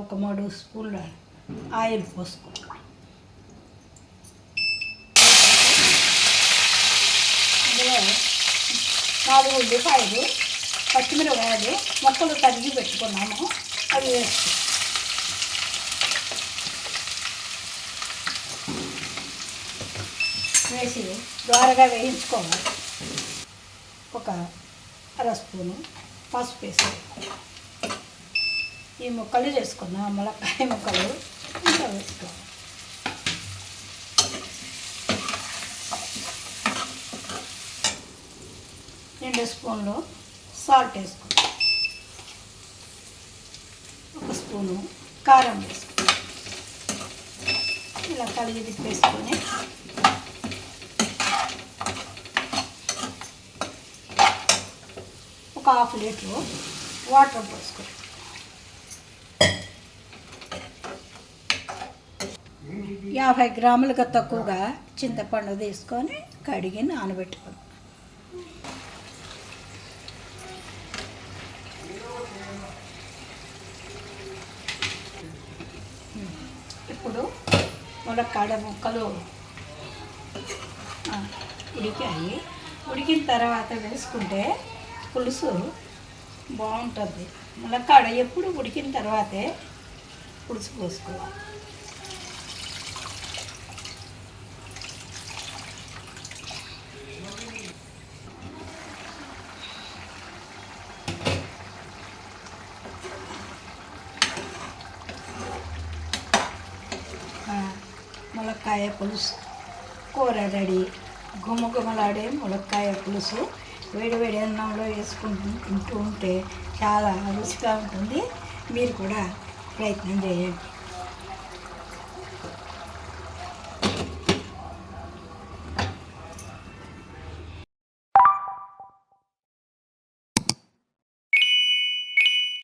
ఒక 3 స్పూన్ల ఆయిల్ పోసుకో. అందులో 4 ఉల్లిపాయలు, పచ్చిమిరపకాయలు మొక్కలు తరిగి పెట్టుకున్నాము, అవి వేసుకో. వేసి ద్వారగా వేయించుకోవాలి. ఒక 1/2 స్పూను పసుపు వేసి ఈ ముక్కలు చేసుకున్న ములక్కాయ ముక్కలు ఇంకా వేసుకోవాలి. 2 స్పూన్లు సాల్ట్ వేసుకోవాలి. 1 స్పూను కారం వేసుకోవాలి. ఇలా కలిగి తిప్పేసుకొని ఒక 1/2 లీటరు వాటర్ పోసుకోవాలి. 50 గ్రాములకు తక్కువగా చింతపండు తీసుకొని కడిగి నానబెట్టుకోవాలి. ఇప్పుడు ములక్కాడ ముక్కలు ఉడికాయి. ఉడికిన తర్వాత వేసుకుంటే పులుసు బాగుంటుంది. ములక్కాడ ఎప్పుడు ఉడికిన తర్వాతే పులుసు పోసుకోవాలి. ములక్కాయ పులుసు కూర రెడీ. గుమగుమలాడే ములక్కాయ పులుసు వేడి వేడి అన్నంలో వేసుకుంటూ తింటూ ఉంటే చాలా రుచిగా ఉంటుంది. మీరు కూడా ప్రయత్నం చేయండి.